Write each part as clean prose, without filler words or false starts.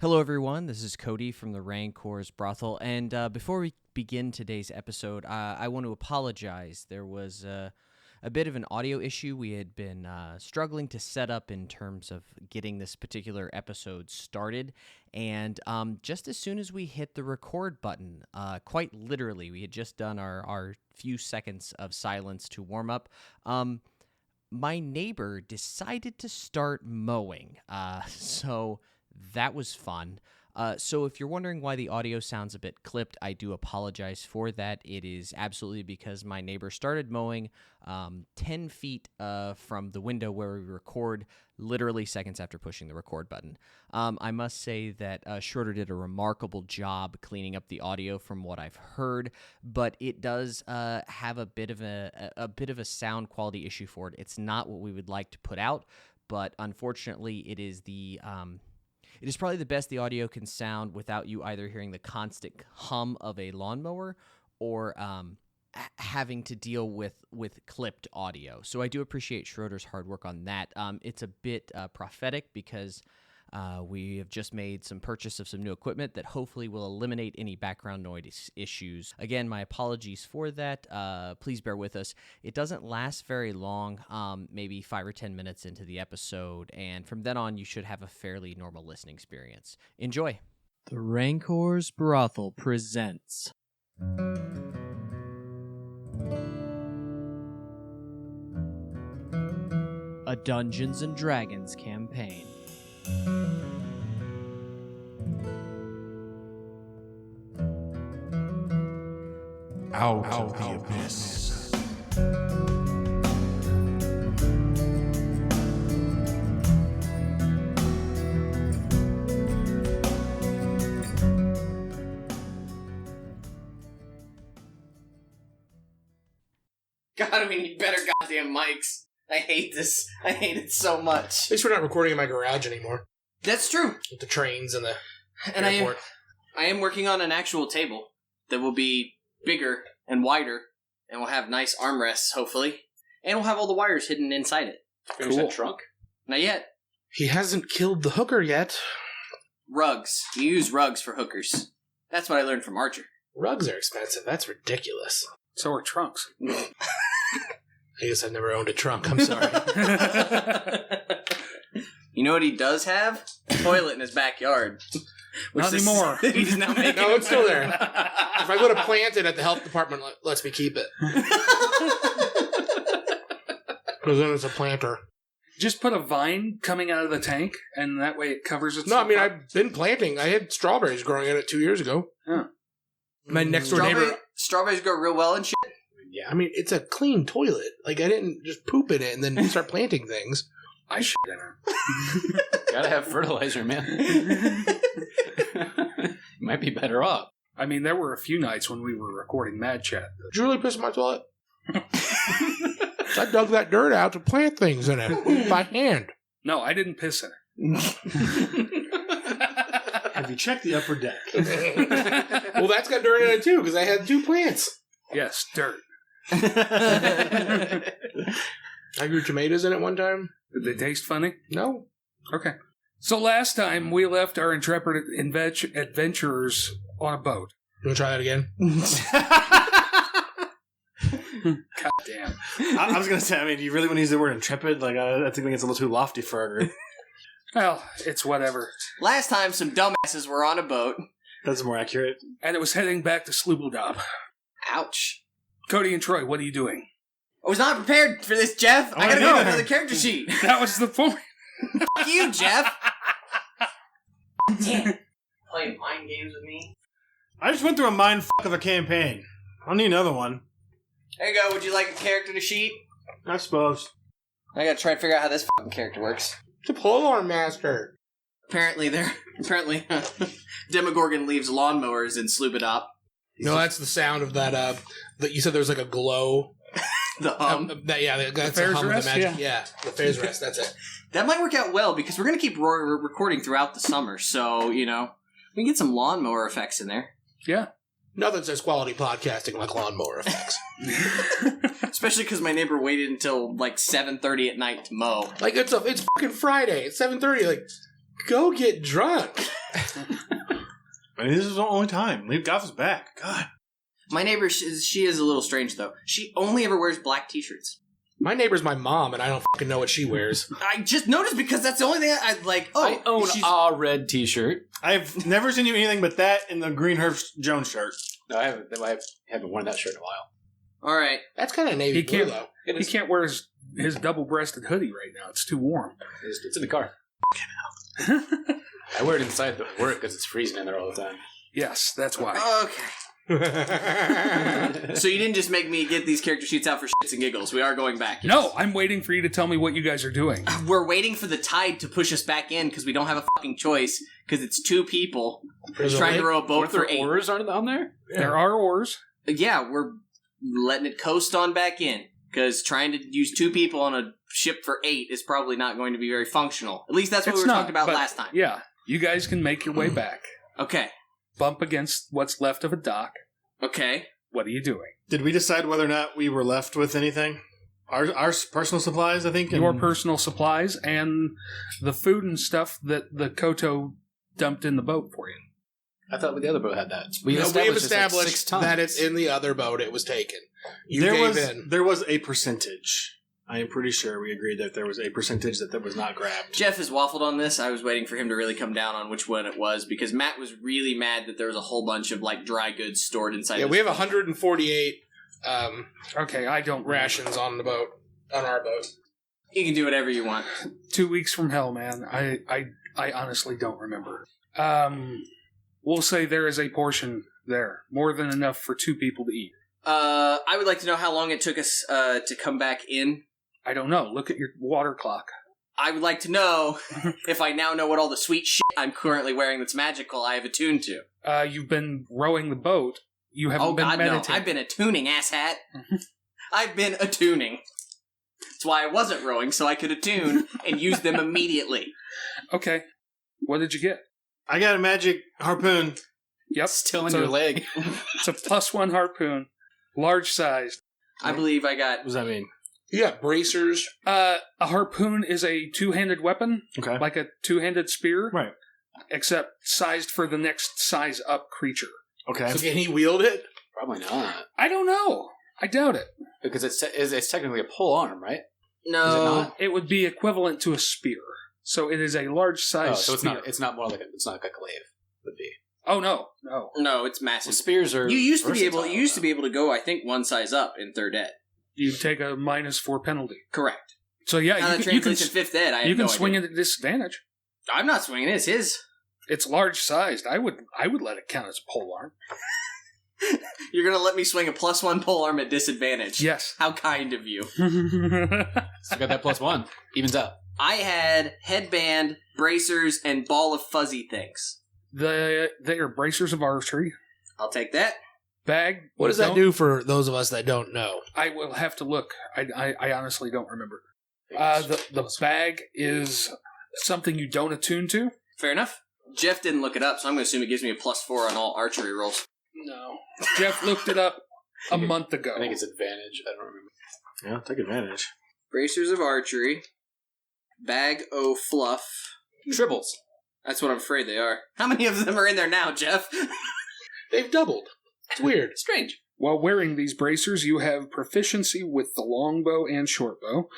Hello, everyone. This is Cody from the Rancor's Brothel, and before we begin today's episode, I want to apologize. There was a bit of an audio issue we had been struggling to set up in terms of getting this particular episode started, and just as soon as we hit the record button, quite literally, we had just done our few seconds of silence to warm up, my neighbor decided to start mowing, so that was fun. So if you're wondering why the audio sounds a bit clipped, I do apologize for that. It is absolutely because my neighbor started mowing 10 feet from the window where we record, literally seconds after pushing the record button. I must say that Schroeder did a remarkable job cleaning up the audio from what I've heard, but it does have a bit of a sound quality issue for it. It's not what we would like to put out, but unfortunately, it is It is probably the best the audio can sound without you either hearing the constant hum of a lawnmower or having to deal with clipped audio. So I do appreciate Schroeder's hard work on that. It's a bit prophetic because we have just made some purchase of some new equipment that hopefully will eliminate any background noise issues. Again, my apologies for that. Please bear with us. It doesn't last very long, maybe 5 or 10 minutes into the episode, and from then on, you should have a fairly normal listening experience. Enjoy. The Rancor's Brothel presents a Dungeons & Dragons campaign. Out of the abyss. God, we need better goddamn mics. I hate this. I hate it so much. At least we're not recording in my garage anymore. That's true. With the trains and the airport. And I am working on an actual table that will be bigger and wider, and will have nice armrests, hopefully. And we'll have all the wires hidden inside it. Finish that trunk? Not yet. He hasn't killed the hooker yet. Rugs. You use rugs for hookers. That's what I learned from Archer. Rugs are expensive. That's ridiculous. So are trunks. I guess I've never owned a trunk. I'm sorry. You know what he does have? A toilet in his backyard. Not anymore. He's now making No, it's still there. If I would have planted at the health department, lets me keep it. Because then it's a planter. Just put a vine coming out of the tank, and that way it covers itself. No, I mean, up. I've been planting. I had strawberries growing in it 2 years ago. Huh. My next door neighbor... Strawberries grow real well and shit. Yeah, I mean, it's a clean toilet. Like, I didn't just poop in it and then start planting things. I shit in her. Gotta have fertilizer, man. You might be better off. I mean, there were a few nights when we were recording Mad Chat. Did you really piss in my toilet? I dug that dirt out to plant things in it by hand. No, I didn't piss in it. Have you checked the upper deck? Well, that's got dirt in it too, because I had 2 plants. Yes, dirt. I grew tomatoes in it one time. Did they taste funny? No. Okay. So last time, we left our intrepid adventurers on a boat. You want to try that again? God damn. I was going to say, I mean, do you really want to use the word intrepid? Like, I think it's a little too lofty for our group. Well, it's whatever. Last time, some dumbasses were on a boat. That's more accurate. And it was heading back to Sloobludop. Ouch. Cody and Troy, what are you doing? I was not prepared for this, Jeff. I gotta get another character sheet. That was the point. Fuck you, Jeff. Damn. Playing mind games with me. I just went through a mind fuck of a campaign. I'll need another one. There you go. Would you like a character sheet? I suppose. I gotta try to figure out how this fucking character works. It's a polearm master. Apparently, Demogorgon leaves lawnmowers in Sloobludop. No, that's the sound of that. That you said there was like a glow. The hum. That's the hum of the magic. Yeah, the Fair's Rest. That's it. That might work out well because we're gonna keep recording throughout the summer, so we can get some lawnmower effects in there. Yeah. Nothing says quality podcasting like lawnmower effects. Especially because my neighbor waited until like 7:30 at night to mow. Like it's fucking Friday. It's 7:30. Like, go get drunk. I mean, this is the only time. Leave Goth's back. God. My neighbor, she is a little strange, though. She only ever wears black t-shirts. My neighbor's my mom, and I don't fucking know what she wears. I just noticed because that's the only thing I like. Oh, I own a red t-shirt. I've never seen you anything but that and the Green Herb Jones shirt. No, I haven't worn that shirt in a while. all right. That's kind of navy blue, though. He can't wear his double-breasted hoodie right now. It's too warm. It's in the car. I wear it inside the work because it's freezing in there all the time. Yes, that's why. Okay. So you didn't just make me get these character sheets out for shits and giggles. We are going back. No, I'm waiting for you to tell me what you guys are doing. We're waiting for the tide to push us back in because we don't have a fucking choice because it's 2 people trying to row a boat for 8. Oars aren't on there? There are oars. Yeah, we're letting it coast on back in because trying to use 2 people on a ship for 8 is probably not going to be very functional. At least that's what we were talking about but last time. Yeah, you guys can make your way back. Okay. Bump against what's left of a dock. Okay. What are you doing? Did we decide whether or not we were left with anything? Our personal supplies, I think. Your personal supplies and the food and stuff that the Koto dumped in the boat for you. I thought the other boat had that. We have this established like 6 times. that it's in the other boat. It was taken. You there gave was in. there was a percentage. I am pretty sure we agreed that there was a percentage that was not grabbed. Jeff has waffled on this. I was waiting for him to really come down on which one it was because Matt was really mad that there was a whole bunch of like dry goods stored inside. Yeah, this we have boat. 148 Okay, I don't rations on the boat, on our boat. You can do whatever you want. 2 weeks from hell, man. I honestly don't remember. We'll say there is a portion there, more than enough for 2 people to eat. I would like to know how long it took us to come back in. I don't know. Look at your water clock. I would like to know if I now know what all the sweet shit I'm currently wearing that's magical I have attuned to. You've been rowing the boat. You haven't been meditating. No. I've been attuning, asshat. I've been attuning. That's why I wasn't rowing, so I could attune and use them immediately. Okay. What did you get? I got a magic harpoon. Yep. Still in your leg. It's a +1 harpoon. Large sized. I believe I got... What does that mean? You got bracers. A harpoon is a 2-handed weapon, Okay. like a 2-handed spear, Right. except sized for the next size up creature. Okay. So can he wield it? Probably not. I don't know. I doubt it. Because it's technically a pole arm, right? No. Is it not? It would be equivalent to a spear. So it is a large size So spear. it's not more like it's not like a glaive would be. Oh no. No, it's So massive. spears are You used to be able versatile, to go, I think, 1 size up in 3rd ed. You take a -4 penalty. Correct. So yeah, Now that you translates can to 5th ed, I have you can no swing idea. it at disadvantage. I'm not swinging it, it's his. It's large sized. I would let it count as a pole arm. You're going to let me swing a +1 polearm at disadvantage. Yes. How kind of you. So got that +1. Evens out. I had headband, bracers, and ball of fuzzy things. They are bracers of archery. I'll take that. Bag. What does that do for those of us that don't know? I will have to look. I honestly don't remember. The bag is something you don't attune to. Fair enough. Jeff didn't look it up, so I'm going to assume it gives me a +4 on all archery rolls. No. Jeff looked it up a month ago. I think it's advantage. I don't remember. Yeah, take advantage. Bracers of archery. Bag o' fluff. Tribbles. That's what I'm afraid they are. How many of them are in there now, Jeff? They've doubled. It's weird. Strange. While wearing these bracers, you have proficiency with the longbow and shortbow,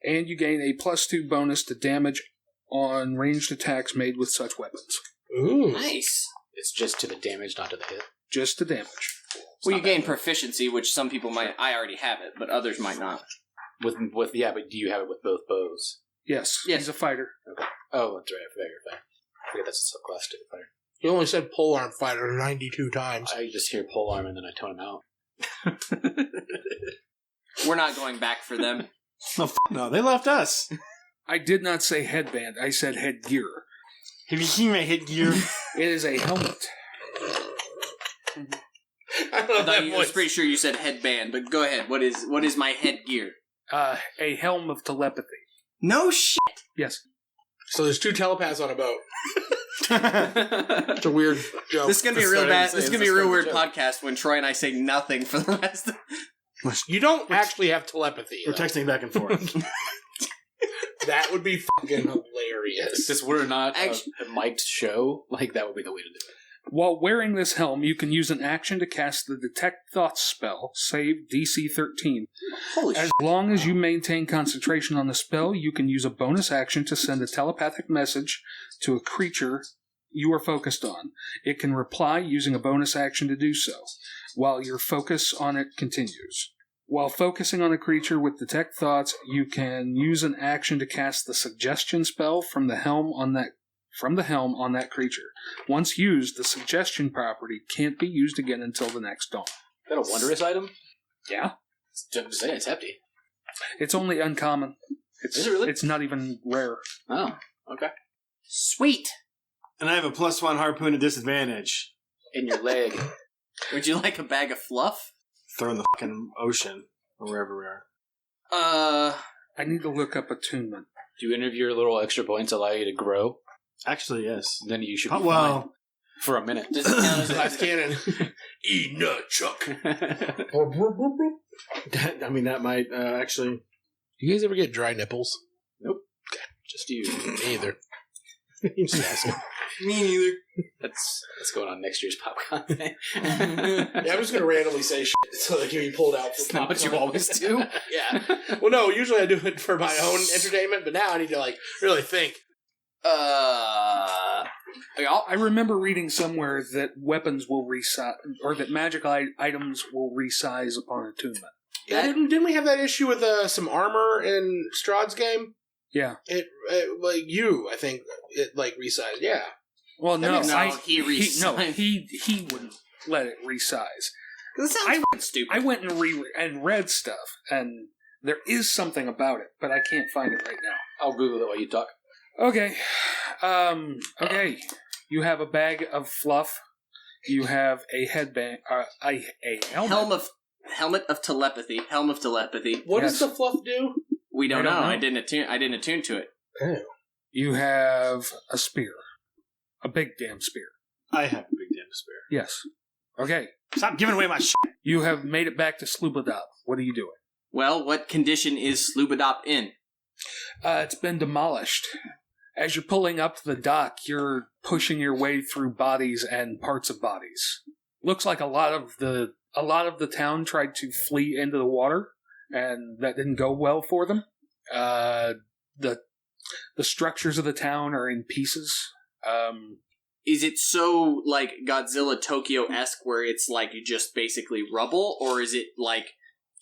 and you gain a +2 bonus to damage on ranged attacks made with such weapons. Ooh. Nice. It's just to the damage, not to the hit. Just to damage. Well, you gain proficiency, which some people might... I already have it, but others might not. But do you have it with both bows? Yes. He's a fighter. Okay. Oh, that's right. I forgot you're a fighter. I forget that's a subclass to the fighter. You only said polearm fighter 92 times. I just hear pole arm and then I tone him out. We're not going back for them. No, they left us. I did not say headband. I said headgear. Have you seen my headgear? It is a helmet. I was pretty sure you said headband, but go ahead. What is my headgear? A helm of telepathy. No shit. Yes. So there's 2 telepaths on a boat. It's a weird joke. This is gonna be a real bad. This is gonna be a real weird podcast when Troy and I say nothing for the rest of. You don't actually have telepathy. We're though. texting back and forth. That would be fucking hilarious. he is. Since we're not Actually- a mic'd show, like, that would be the way to do it. While wearing this helm, you can use an action to cast the Detect Thoughts spell, save DC 13. Holy shit. As long as you maintain concentration on the spell, you can use a bonus action to send a telepathic message to a creature you are focused on. It can reply using a bonus action to do so, while your focus on it continues. While focusing on a creature with Detect Thoughts, you can use an action to cast the Suggestion spell from the helm on that creature. Once used, the Suggestion property can't be used again until the next dawn. Is that a wondrous item? Yeah? Just saying, it's hefty. It's only uncommon. Is it really? It's not even rare. Oh, okay. Sweet. And I have a +1 harpoon at disadvantage. In your leg. Would you like a bag of fluff? Throw in the fucking ocean or wherever we are. I need to look up attunement. Do any of your little extra points allow you to grow? Actually, yes. Then you should be Well, fine for a minute. Does it count as Glass a... cannon. Eat nut, Chuck. I mean, that might actually... You guys ever get dry nipples? Nope. Just you. Me either. You just asking. Me neither. That's going on next year's PopCon thing. Yeah, I'm just going to randomly say shit so they can be pulled out. Isn't that what you always do? Yeah. Well, no, usually I do it for my own entertainment, but now I need to, like, really think. Yeah. I remember reading somewhere that weapons will resize, or that magic items will resize upon attunement. Yeah, didn't we have that issue with some armor in Strahd's game? Yeah. It like I think it like resized. Yeah. Well, no, makes sense. He resized. he wouldn't let it resize. This sounds fucking stupid. I went and read stuff, and there is something about it, but I can't find it right now. I'll Google it while you talk. Okay. Okay. You have a bag of fluff. You have a headband. A helmet. Helmet of telepathy. Helm of telepathy. What Yes. does the fluff do? We don't I know. don't know. I didn't attune to it. Oh. You have a spear. A big damn spear. I have a big damn spear. Yes. Okay. Stop giving away my shit. You have made it back to Sloobludop. What are you doing? Well, what condition is Sloobludop in? It's been demolished. As you're pulling up the dock, you're pushing your way through bodies and parts of bodies. Looks like a lot of the town tried to flee into the water, and that didn't go well for them. The structures of the town are in pieces. Is it so, like, Godzilla Tokyo-esque where it's, like, just basically rubble? Or is it, like,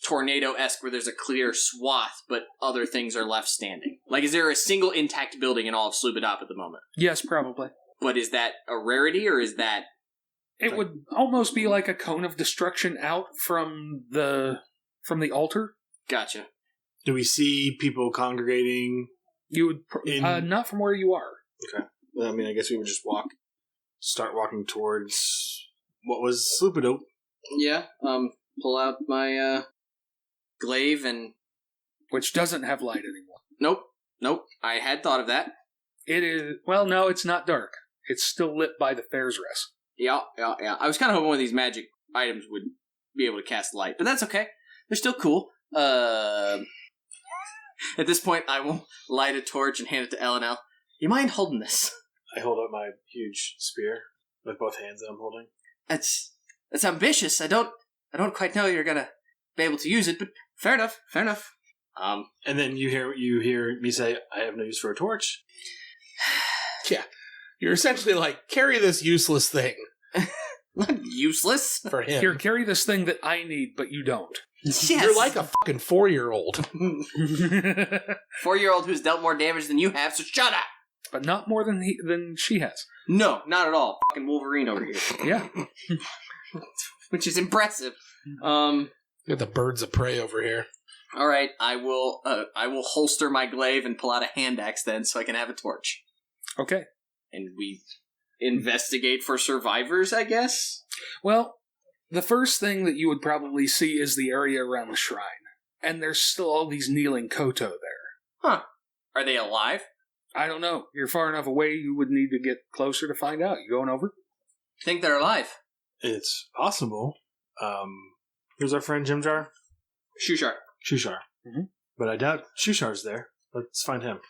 Tornado-esque where there's a clear swath, but other things are left standing? Like, is there a single intact building in all of Sloobludop at the moment? Yes, probably. But is that a rarity, or is that... It would almost be like a cone of destruction out from the altar. Gotcha. Do we see people congregating? You would not from where you are. Okay. I mean, I guess we would just start walking towards what was Sloobludop. Yeah, pull out my, glaive and... Which doesn't have light anymore. Nope, I had thought of that. It is, well, no, it's not dark. It's still lit by the fair's rest. Yeah. I was kind of hoping one of these magic items would be able to cast light, but that's okay. They're still cool. At this point, I will light a torch and hand it to Elanil. You mind holding this? I hold up my huge spear with both hands that I'm holding. That's ambitious. I don't quite know you're gonna be able to use it, but fair enough. And then you hear me say, "I have no use for a torch." Yeah. You're essentially like, carry this useless thing Not useless. for him. Here, carry this thing that I need, but you don't. Yes. You're like a fucking 4-year-old. 4-year-old who's dealt more damage than you have, so shut up! But not more than she has. No, not at all. Fucking Wolverine over here. Yeah. Which is impressive. Got the birds of prey over here. Alright, I will holster my glaive and pull out a hand axe then, so I can have a torch. Okay. And we investigate for survivors, I guess? Well, the first thing that you would probably see is the area around the shrine. And there's still all these kneeling Koto there. Huh. Are they alive? I don't know. You're far enough away, you would need to get closer to find out. You going over? Think they're alive. It's possible. Who's our friend Jimjar? Shushar. Shushar. Mhm. But I doubt Shushar's there. Let's find him.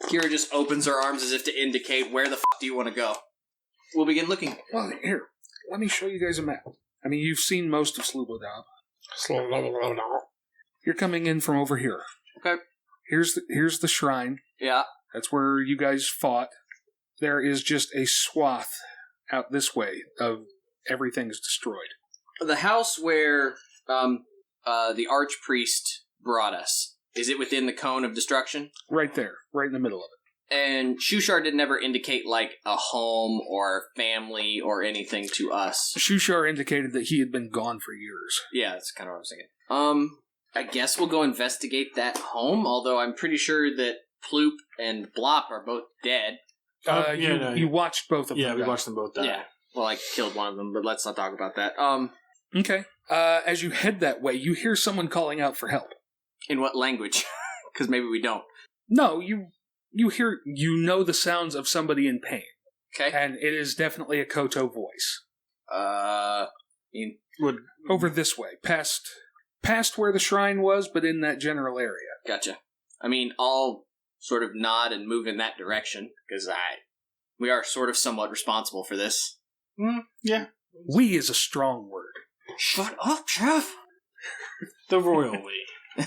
Kira just opens her arms as if to indicate where the fuck do you want to go. We'll begin looking. Well, here, let me show you guys a map. I mean, you've seen most of Sloobludop. You're coming in from over here. Okay. Here's the shrine. Yeah. That's where you guys fought. There is just a swath out this way of everything's destroyed. The house where the archpriest brought us, is it within the cone of destruction? Right there, right in the middle of it. And Shushar did never indicate, like, a home or family or anything to us. Shushar indicated that he had been gone for years. Yeah, that's kind of what I was thinking. I guess we'll go investigate that home, although I'm pretty sure that Ploop and Blop are both dead. You watched both of them. Yeah, we watched them both die. Yeah. Well, I killed one of them, but let's not talk about that. Okay. As you head that way, you hear someone calling out for help. In what language? Because maybe we don't. No, you know the sounds of somebody in pain. Okay. And it is definitely a Koto voice. Over this way, past where the shrine was, but in that general area. Gotcha. I mean, I'll sort of nod and move in that direction, because we are sort of somewhat responsible for this. Yeah. We is a strong word. Shut up, Jeff! The royal we.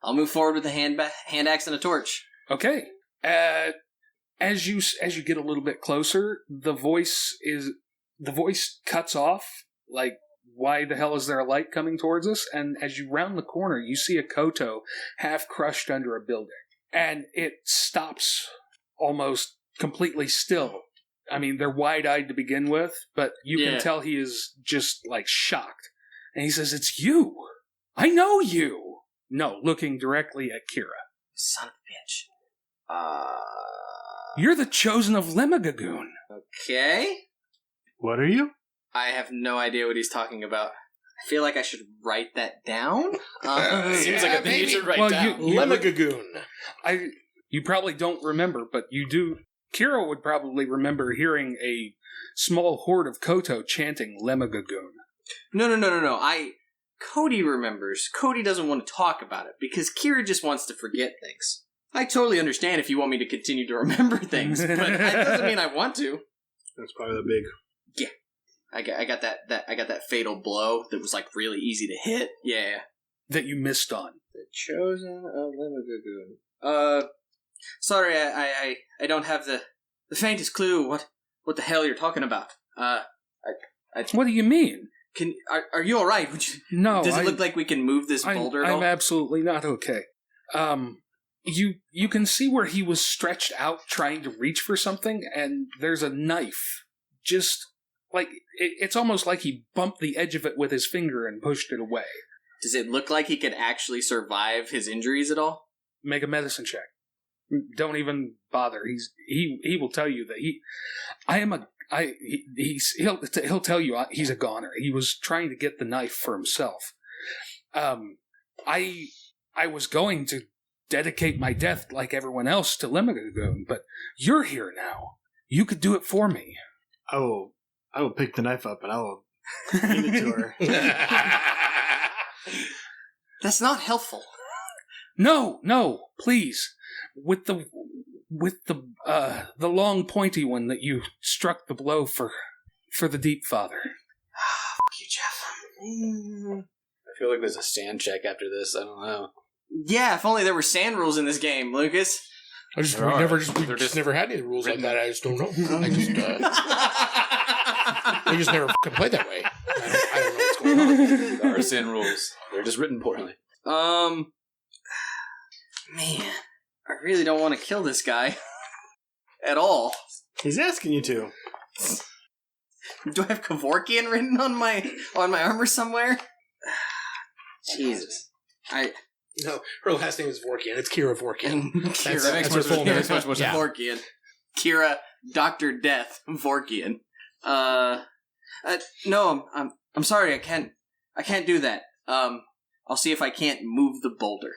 I'll move forward with the hand axe and a torch. Okay. As you get a little bit closer, the voice cuts off. Like, why the hell is there a light coming towards us? And as you round the corner, you see a Koto half crushed under a building, and it stops almost completely still. I mean, they're wide-eyed to begin with, but you can tell he is just, like, shocked. And he says, "It's you! I know you!" No, looking directly at Kira. Son of a bitch. You're the chosen of Demogorgon. Okay. What are you? I have no idea what he's talking about. I feel like I should write that down. Seems like a thing you should write down. Demogorgon. You probably don't remember, but you do. Kira would probably remember hearing a small horde of Koto chanting Demogorgon. No. Cody remembers. Cody doesn't want to talk about it because Kira just wants to forget things. I totally understand if you want me to continue to remember things, but that doesn't mean I want to. That's probably the big. Yeah, I got that fatal blow that was like really easy to hit. Yeah, that you missed on. The chosen of Demogorgon. Sorry, I don't have the faintest clue what the hell you're talking about. What do you mean? Are you all right? No. Does it look like we can move this boulder at all? I'm absolutely not okay. You can see where he was stretched out trying to reach for something, and there's a knife. Just like it's almost like he bumped the edge of it with his finger and pushed it away. Does it look like he could actually survive his injuries at all? Make a medicine check. Don't even bother. He will tell you that he'll tell you he's a goner. He was trying to get the knife for himself. I was going to dedicate my death like everyone else to Demogorgon, but you're here now. You could do it for me. I will pick the knife up and I will give it to her. That's not helpful. No, please. With the long pointy one that you struck the blow for the Deep Father. Fuck you, Jeff. I feel like there's a stand check after this. I don't know. Yeah, if only there were sand rules in this game, Lucas. We never had any rules like that. I just don't know. I just never fucking played that way. I don't know what's going on. There are sin rules. They're just written poorly. Man, I really don't want to kill this guy at all. He's asking you to. Do I have Kevorkian written on my armor somewhere? Jesus, No, her last name is Vorkian. It's Kira Vorkian. Kira, That makes more sense. Vorkian. Kira, Dr. Death, Vorkian. No, I'm sorry. I can't do that. I'll see if I can't move the boulder.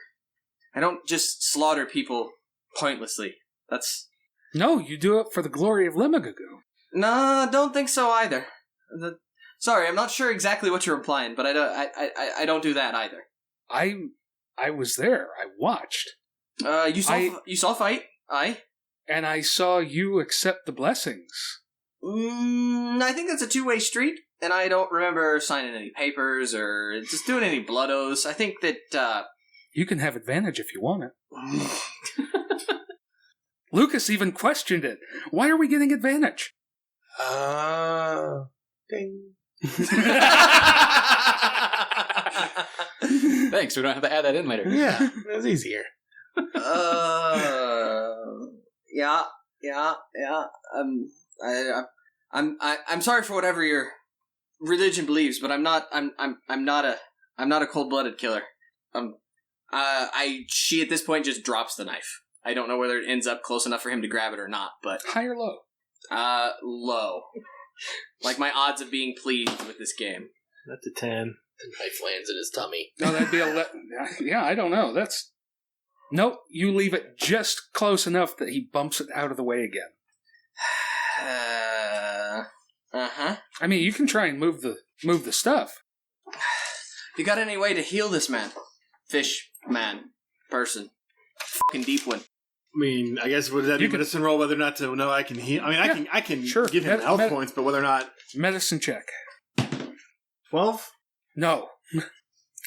I don't just slaughter people pointlessly. No, you do it for the glory of Demogorgon. No, I don't think so either. Sorry, I'm not sure exactly what you're implying, but I don't do that either. I was there. I watched. You saw a fight. Aye? And I saw you accept the blessings. I think that's a two-way street, and I don't remember signing any papers or just doing any blood oaths. I think that, You can have advantage if you want it. Lucas even questioned it. Why are we getting advantage? Ding. Thanks, we don't have to add that in later. Yeah, that's easier. Yeah. I'm sorry for whatever your religion believes, but I'm not a cold-blooded killer. She at this point just drops the knife. I don't know whether it ends up close enough for him to grab it or not, but High or low? low. Like my odds of being pleased with this game. That's a 10. The knife lands in his tummy. No, that'd be yeah, I don't know. That's... Nope, you leave it just close enough that he bumps it out of the way again. I mean, you can try and move the stuff. You got any way to heal this man? Fish, man, person. Fucking deep one. I mean, I guess would that be medicine roll whether or not to know I can heal? I mean, I can sure. give him health points, but whether or not... Medicine check. 12? No.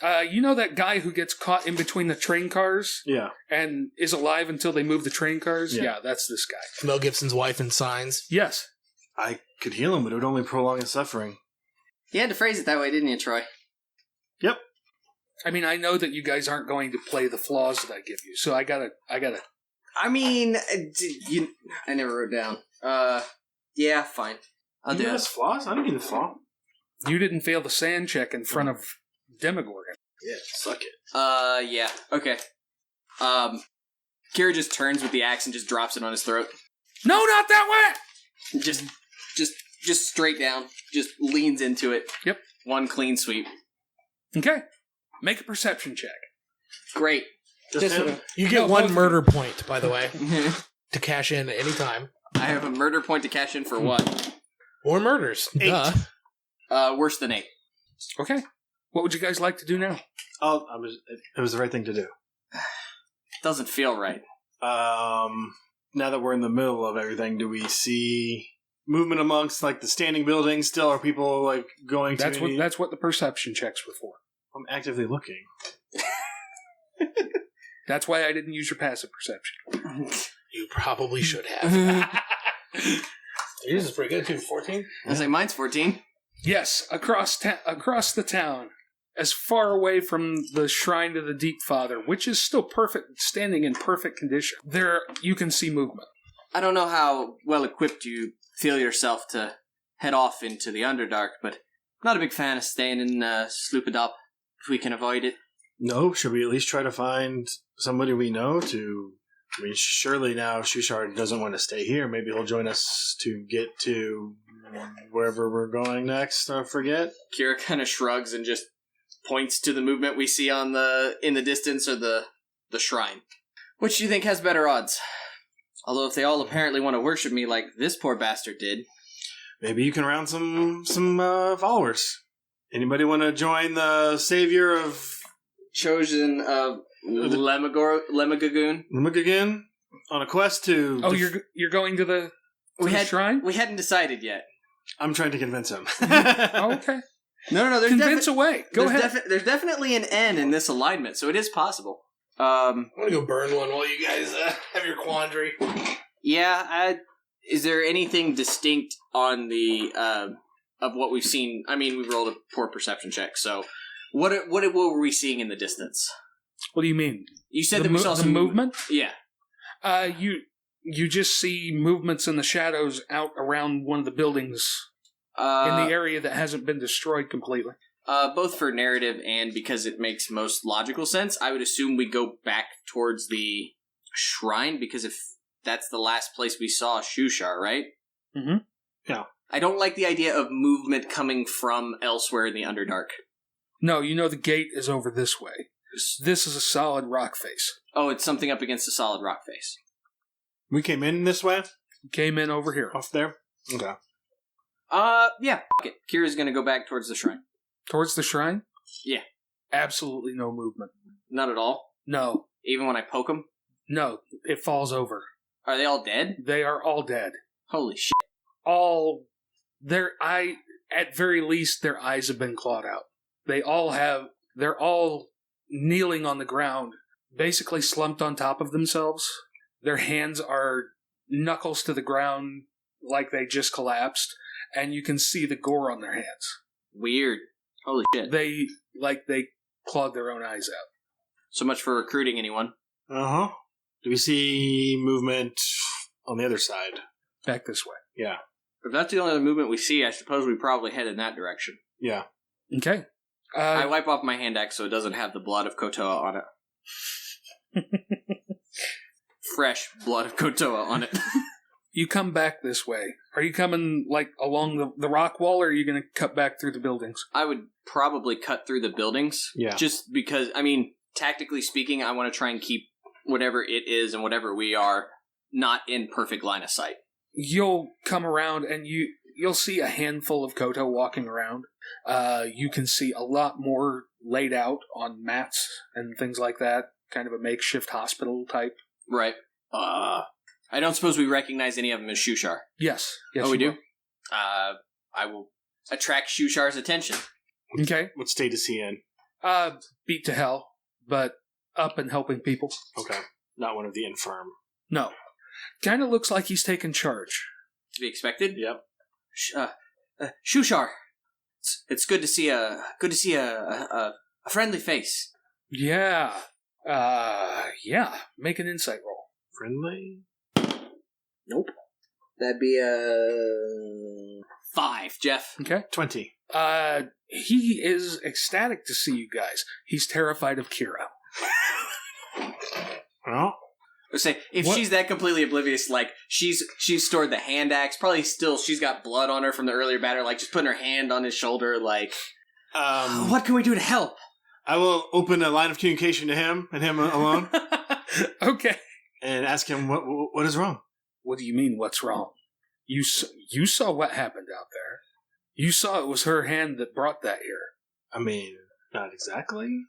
You know that guy who gets caught in between the train cars? Yeah. And is alive until they move the train cars? Yeah. Yeah, that's this guy. Mel Gibson's wife in Signs. Yes. I could heal him, but it would only prolong his suffering. You had to phrase it that way, didn't you, Troy? Yep. I mean, I know that you guys aren't going to play the flaws that I give you, so I gotta... I mean, I never wrote down. Yeah, fine. I'll do it. Flaws? I don't need a flaw. You didn't fail the sand check in front of Demogorgon. Yeah, suck it. Yeah, okay. Kira just turns with the axe and just drops it on his throat. No, not that way! Just straight down. Just leans into it. Yep. One clean sweep. Okay. Make a perception check. Great. You get one murder point, by the way, to cash in at any time. I have a murder point to cash in for what? More murders. 8. Duh. Worse than 8. Okay. What would you guys like to do now? It was the right thing to do. Doesn't feel right. Now that we're in the middle of everything, do we see movement amongst like the standing buildings still? Are people like going to... That's what the perception checks were for. I'm actively looking. That's why I didn't use your passive perception. You probably should have. Yours is pretty good, too. 14? I was like, mine's 14. Yes, across the town, as far away from the Shrine to the Deep Father, which is still standing in perfect condition. There, you can see movement. I don't know how well equipped you feel yourself to head off into the Underdark, but I'm not a big fan of staying in Sloobludop if we can avoid it. No, should we at least try to find somebody we know to... I mean, surely now Shushar doesn't want to stay here. Maybe he'll join us to get to wherever we're going next. I forget. Kira kind of shrugs and just points to the movement we see in the distance or the shrine. Which do you think has better odds? Although if they all apparently want to worship me like this poor bastard did. Maybe you can round some followers. Anybody want to join the savior of... Chosen of Demogorgon? Demogorgon? On a quest to... Oh, you're going to the shrine? We hadn't decided yet. I'm trying to convince him. Oh, okay. No, there's convince away. Go ahead. There's definitely an N in this alignment, so it is possible. I'm going to go burn one while you guys have your quandary. Yeah, is there anything distinct on the of what we've seen? I mean, we rolled a poor perception check, so what were we seeing in the distance? What do you mean? You said that we saw some movement? Yeah. You just see movements in the shadows out around one of the buildings in the area that hasn't been destroyed completely. Both for narrative and because it makes most logical sense, I would assume we go back towards the shrine, because if that's the last place we saw Shushar, right? Mm-hmm. Yeah. I don't like the idea of movement coming from elsewhere in the Underdark. No, you know the gate is over this way. This is a solid rock face. Oh, it's something up against a solid rock face. We came in this way? Came in over here. Off there? Okay. Yeah, f*** it. Kira's gonna go back towards the shrine. Towards the shrine? Yeah. Absolutely no movement. Not at all? No. Even when I poke him? No, it falls over. Are they all dead? They are all dead. Holy shit. All at very least, their eyes have been clawed out. They're all kneeling on the ground, basically slumped on top of themselves. Their hands are knuckles to the ground like they just collapsed, and you can see the gore on their hands. Weird. Holy shit. They clawed their own eyes out. So much for recruiting anyone. Uh-huh. Do we see movement on the other side? Back this way. Yeah. If that's the only other movement we see, I suppose we probably head in that direction. Yeah. Okay. I wipe off my hand axe so it doesn't have the blood of Kotoa on it. Fresh blood of Kotoa on it. You come back this way. Are you coming, along the rock wall, or are you going to cut back through the buildings? I would probably cut through the buildings. Yeah. Just because, tactically speaking, I want to try and keep whatever it is and whatever we are not in perfect line of sight. You'll come around, and you'll see a handful of Koto walking around. You can see a lot more laid out on mats and things like that. Kind of a makeshift hospital type. Right. I don't suppose we recognize any of them as Shushar. Yes. Oh, we you do? I will attract Shushar's attention. will. Okay. What state is he in? Beat to hell, but up and helping people. Okay. Not one of the infirm. No. Kind of looks like he's taken charge. To be expected? Yep. Shushar. It's good to see a friendly face. Yeah. Yeah. Make an insight roll. Friendly? Nope. That'd be a 5, Jeff. Okay. 20. He is ecstatic to see you guys. He's terrified of Kira. Well, I would say if What? she's that completely oblivious, she's stored the hand axe, probably still she's got blood on her from the earlier battle, just putting her hand on his shoulder, what can we do to help? I will open a line of communication to him and him alone Okay. and ask him what is wrong. What do you mean, what's wrong? You saw what happened out there. You saw it was her hand that brought that here. Not exactly.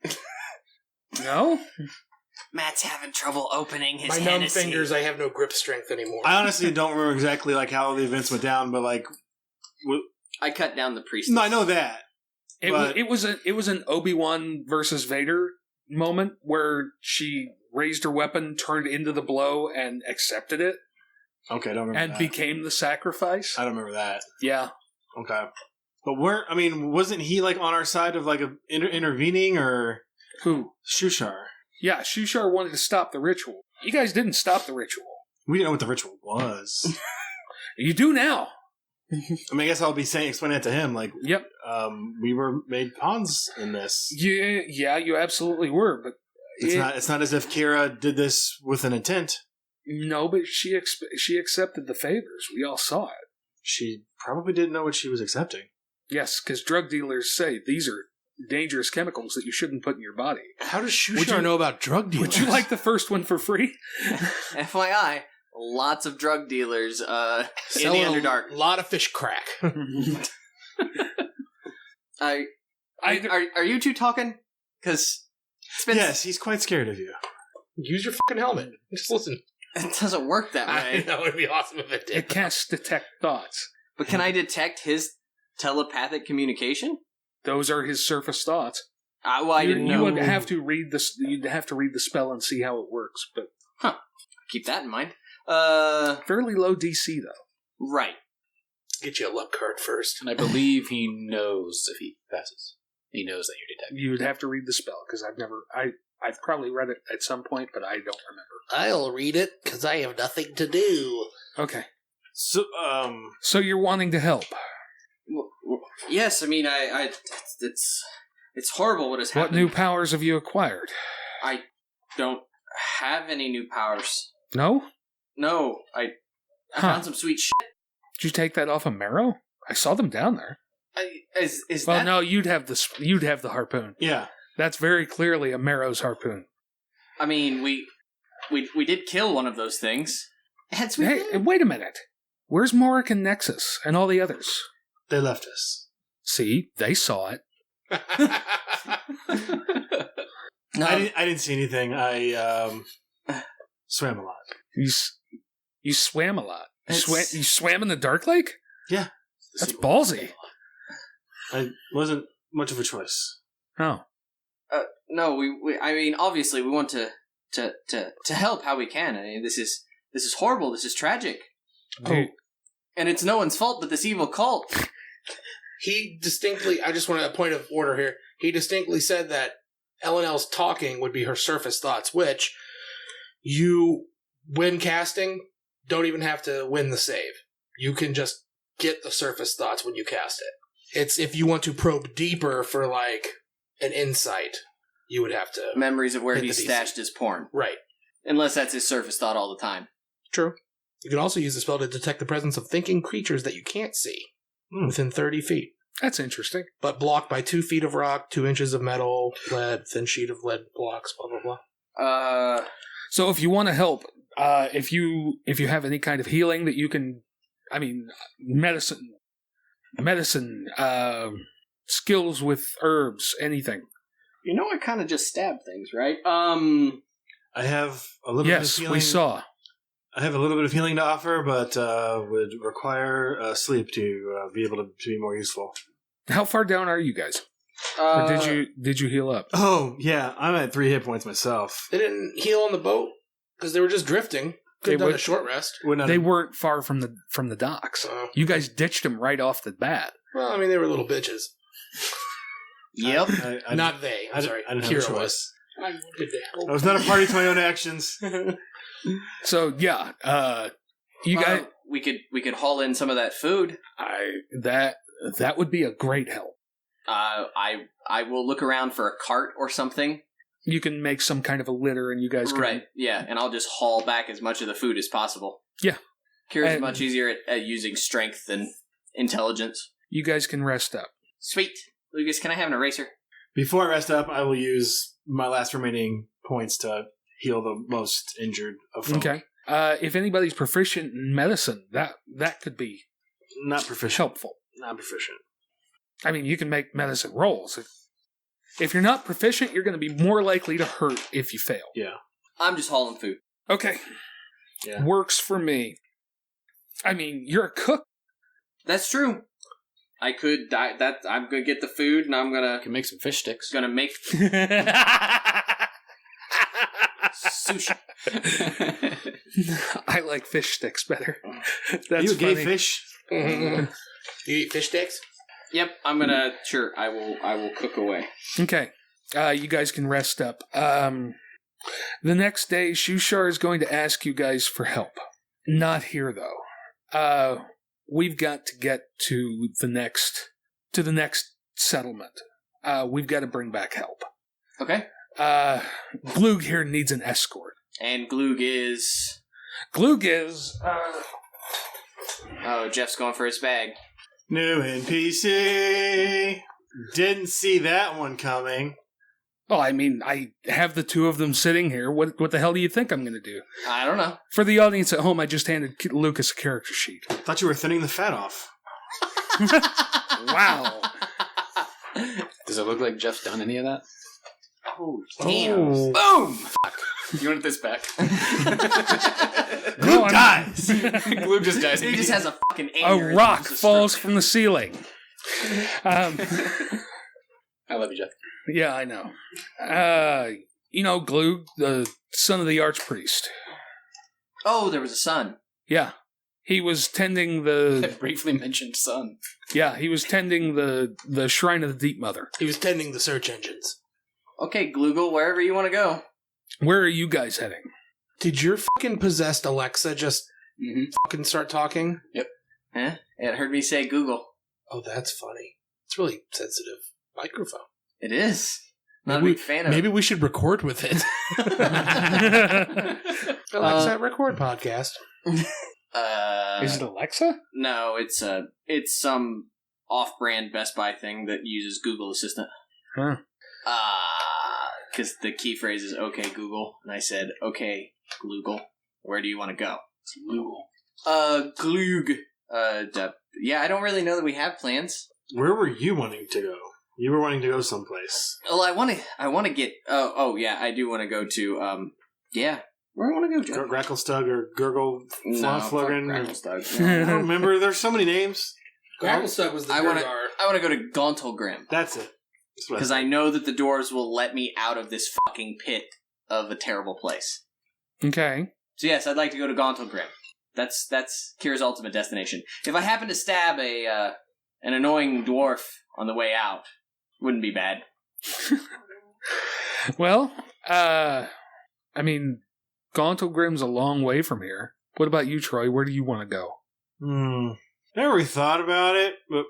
No? Matt's having trouble opening his My numb Hennessy. fingers, I have no grip strength anymore. I honestly don't remember exactly how the events went down, but I cut down the priestess. no, I know that. It was an Obi-Wan versus Vader moment where she raised her weapon, turned into the blow, and accepted it, Okay, I don't remember and that. became the sacrifice. I don't remember that. Yeah. Okay. But wasn't he on our side of intervening or Who? Shushar? Yeah, Shushar wanted to stop the ritual. You guys didn't stop the ritual. We didn't know what the ritual was. You do now. I guess I'll be explaining it to him. Yep. We were made pawns in this. Yeah, you absolutely were, but It's not as if Kira did this with an intent. No, but she accepted the favors. We all saw it. She probably didn't know what she was accepting. Yes, because drug dealers say these are dangerous chemicals that you shouldn't put in your body. How does Would you- Shushar know about drug dealers? Would you like the first one for free? FYI, lots of drug dealers in the Selling Underdark. a lot of fish crack. Are you two talking? Because Yes, he's quite scared of you. Use your fucking helmet. Just listen. it doesn't work that I way. know, it'd be awesome if it did. It can't detect thoughts. But can I detect his telepathic communication? Those are his surface thoughts. I didn't know. You would have to read this. You'd have to read the spell and see how it works. But Keep that in mind. fairly low DC though. Right. Get you a luck card first. And I believe he knows if he passes. He knows that you're detected. You would have to read the spell because I've probably read it at some point, but I don't remember. I'll read it because I have nothing to do. Okay. So, So you're wanting to help. Yes, it's horrible what has What happened. new powers have you acquired? I don't have any new powers. No? No, I Huh. found some sweet shit. Did you take that off of Marrow? I saw them down there. Is Well, that... no, you'd have the harpoon. yeah. That's very clearly a Marrow's harpoon. we did kill one of those things. That's Hey, wait a minute. Where's Morik and Nexus and all the others? They left us. See, they saw it. No, I didn't see anything. I swam a lot. You swam a lot. You It's- swam in the Dark Lake? Yeah. That's ballsy. I wasn't much of a choice. Oh. No, I mean, obviously, we want to help how we can. I mean, this is horrible. This is tragic, Dude. and it's no one's fault but this evil cult. He distinctly, I just want a point of order here. He distinctly said that Elanil's talking would be her surface thoughts, which you, when casting, don't even have to win the save. You can just get the surface thoughts when you cast it. It's if you want to probe deeper for like an insight, you would have to. Memories of where Hit he the DC. stashed his porn, Right. unless that's his surface thought all the time. True. You can also use the spell to detect the presence of thinking creatures that you can't see within 30 feet, That's interesting. but blocked by 2 feet of rock, 2 inches of metal, lead, thin sheet of lead blocks, blah, blah, blah. So if you want to help, if you have any kind of healing that you can, I mean, medicine, skills with herbs, anything. You know, I kind of just stab things, right? I have a little bit of Yes, healing. we saw. I have a little bit of healing to offer, but would require sleep to be able to be more useful. How far down are you guys? Or did you heal up? Oh, yeah. I'm at 3 hit points myself. They didn't heal on the boat because they were just drifting. Could have They done would- a short rest. Would not They have- weren't far from the docks. You guys ditched them right off the bat. Well, I mean, they were little bitches. Yep. I- Not they. I'm sorry. I didn't have a Kira choice. was. I I was not a party to my own actions. So yeah, you guys, we could haul in some of that food. that would be a great help. I will look around for a cart or something. You can make some kind of a litter, and you guys can. Right, yeah, and I'll just haul back as much of the food as possible. Yeah. Kira's And- much easier at using strength than intelligence. You guys can rest up. Sweet. Lucas, can I have an eraser? Before I rest up, I will use my last remaining points to heal the most injured of folk. Okay. If anybody's proficient in medicine, that could be Not proficient. helpful. Not proficient. I mean, you can make medicine rolls. If you're not proficient, you're going to be more likely to hurt if you fail. Yeah. I'm just hauling food. Okay. Yeah. Works for me. I mean, you're a cook. That's true. I could die. I'm gonna get the food, and I'm You gonna can make some fish sticks. make sushi. I like fish sticks better. That's you a gay funny. fish? You eat fish sticks? Yep, I'm gonna. Sure, I will cook away. Okay. You guys can rest up. The next day, Shushar is going to ask you guys for help. Not here, though. We've got to get to the next settlement. We've got to bring back help. Okay. Glug here needs an escort. And Glug is. Glug is. Oh, Jeff's going for his bag. New NPC. Didn't see that one coming. Well, I mean, I have the two of them sitting here. What the hell do you think I'm going to do? I don't know. For the audience at home, I just handed Lucas a character sheet. Thought you were thinning the fat off. Wow. Does it look like Jeff's done any of that? Oh, damn. Oh. Boom! You want this back? No, I'm- Dies. Glue just dies. He just has a fucking A aneurysm. rock Just a falls stroke. from the ceiling. I love you, Jeff. Yeah, I know. Glug, the son of the archpriest. Oh, there was a son. Yeah. He was tending I the briefly mentioned sun. the shrine of the Deep Mother. He was tending the search engines. Okay, Gloogle, wherever you want to go. Where are you guys heading? Did your fucking possessed Alexa just Mm-hmm. fucking start talking? Huh? It heard me say Google. Oh, that's funny. It's really sensitive microphone. It is. Not Maybe a big fan of Maybe we should record with it. Alexa, record podcast. Is it Alexa? No, it's some off-brand Best Buy thing that uses Google Assistant. Huh. Because the key phrase is "Okay, Google," and I said, "Okay, Gloogle, where do you want to go?" Google. Glug. Yeah, I don't really know that we have plans. Where were you wanting to go? You were wanting to go someplace. Well, I want to get. Oh, yeah, I do want to go to. Yeah, Where do you want to go, Jeff? Gracklestug or Gurgle Fluggen. Gracklestug. I don't remember. There's so many names. Gracklestug was the I want Durgar. to go to Gauntlgrim. That's it. Because I know that the dwarves will let me out of this fucking pit of a terrible place. Okay. So yes, I'd like to go to Gauntlgrim. That's Kira's ultimate destination. If I happen to stab an annoying dwarf on the way out, wouldn't be bad. Well, I mean, Gauntlgrim's a long way from here. What about you, Troy? Where do you want to go? Never really thought about it, but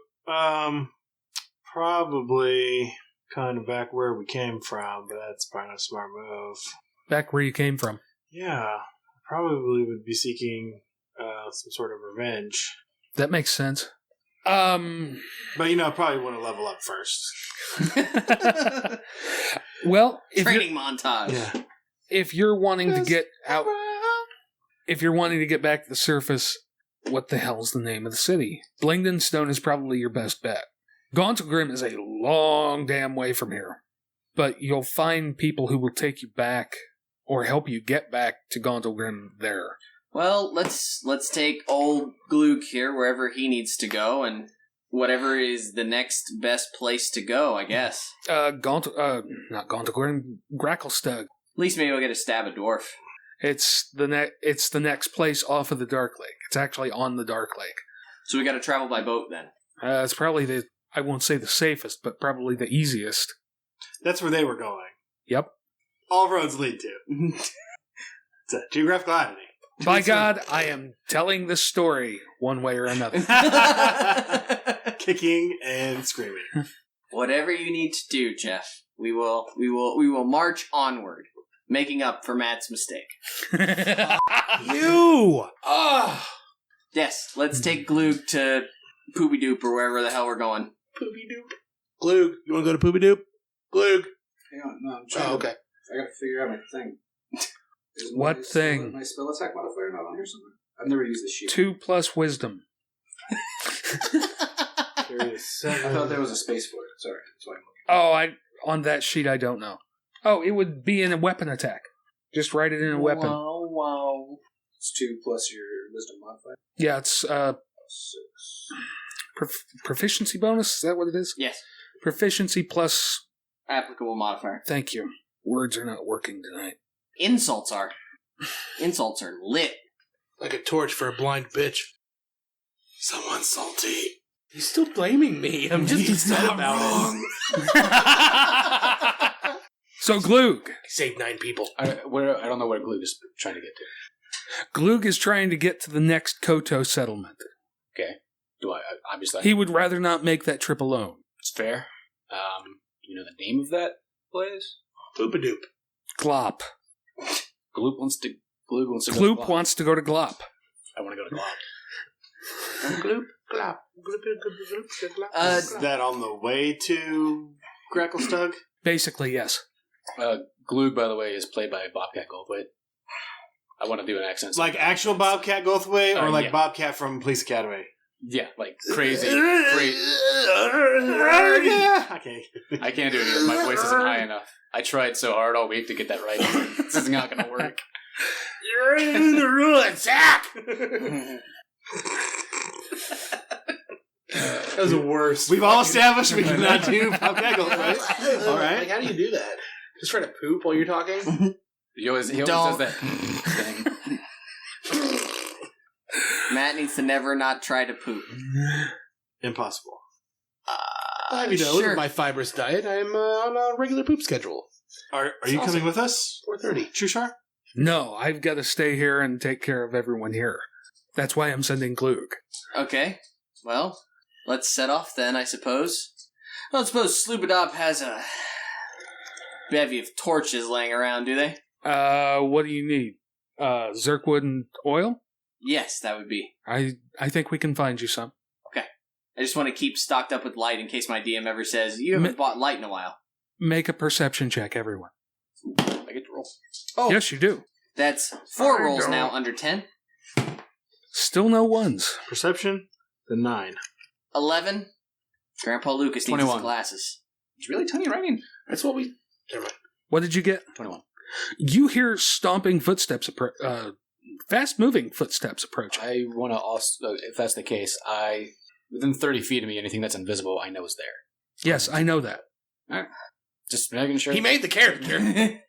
probably kind of back where we came from, but that's probably not a smart move. Back where you came from. Yeah, probably would be seeking some sort of revenge. That makes sense. But, I probably want to level up first. Well, Training montage. Yeah. if you're wanting to get out, if you're wanting to get back to the surface, what the hell's the name of the city? Blingdenstone is probably your best bet. Gauntlgrim is a long damn way from here, but you'll find people who will take you back or help you get back to Gauntlgrim there. Well, let's take old Glug here wherever he needs to go, and whatever is the next best place to go, I guess. Not Gauntlgrim, Gracklestug. At least maybe I'll get to stab a dwarf. It's the next place off of the Dark Lake. It's actually on the Dark Lake. So we got to travel by boat then. It's probably I won't say the safest, but probably the easiest. That's where they were going. Yep. All roads lead to. It's a geographical oddity. By God, I am telling this story one way or another. Kicking and screaming. Whatever you need to do, Jeff, we will march onward, making up for Matt's mistake. You! Yes, let's take Glug to Poopy Doop or wherever the hell we're going. Poopy Doop. Glug. You want to go to Poopy Doop? Glug. Hang on, no, I'm trying okay. I gotta figure out my thing. What thing? My spell attack modifier not on here somewhere? I've never used this sheet. 2+ wisdom. I thought there was a space for it. Sorry, that's why I'm looking. On that sheet, I don't know. Oh, it would be in a weapon attack. Just write it in a weapon. Wow. It's 2 plus your wisdom modifier. Yeah, it's 6. Proficiency bonus. Is that what it is? Yes. Proficiency plus. Applicable modifier. Thank you. Words are not working tonight. Insults are lit. Like a torch for a blind bitch. Someone's salty. He's still blaming me. I'm just upset about it. So Glug. He saved 9 people. I don't know where Glug is trying to get to. Glug is trying to get to the next Koto settlement. Okay. Do I obviously? He would rather not make that trip alone. It's fair. Do you know the name of that place? Poopadoop. Glop. Glug wants to go to Gloop Glop. wants to go to Glop. I want to go to Glop. Gloop. Glop. Is that on the way to Gracklestug? Basically, yes. Glug, by the way, is played by Bobcat Goldthwait. I want to do an accent. Like actual Bobcat Goldthwait or like yeah. Bobcat from Police Academy? Yeah, like crazy. I can't do it either. My voice isn't high enough. I tried so hard all week to get that right. This is not going to work. You're in the ruin, Zach! That was the worst. We've all established we cannot do Bobcat Goldthwait. All right. Like, how do you do that? Just try to poop while you're talking? He always does that thing. Matt needs to never not try to poop. Impossible. Sure. With my fibrous diet, I'm on a regular poop schedule. Are you coming with us? 4:30. Trushar? No, I've got to stay here and take care of everyone here. That's why I'm sending Glug. Okay. Well, let's set off then, I suppose. I don't suppose Sloobludop has a bevy of torches laying around, do they? What do you need? Zerkwood and oil? Yes, that would be. I think we can find you some. I just want to keep stocked up with light in case my DM ever says, you haven't bought light in a while. Make a perception check, everyone. I get to roll. Oh, Yes, you do. That's 4 rolls now under 10. Still no ones. Perception? The 9. 11. Grandpa Lucas needs 21. his glasses. It's really tiny writing. That's what we... Never mind. What did you get? 21. You hear stomping footsteps, fast-moving footsteps approaching. I want to also, if that's the case, within 30 feet of me, anything that's invisible, I know is there. Yes, I know that. All right. Just making sure. He made the character.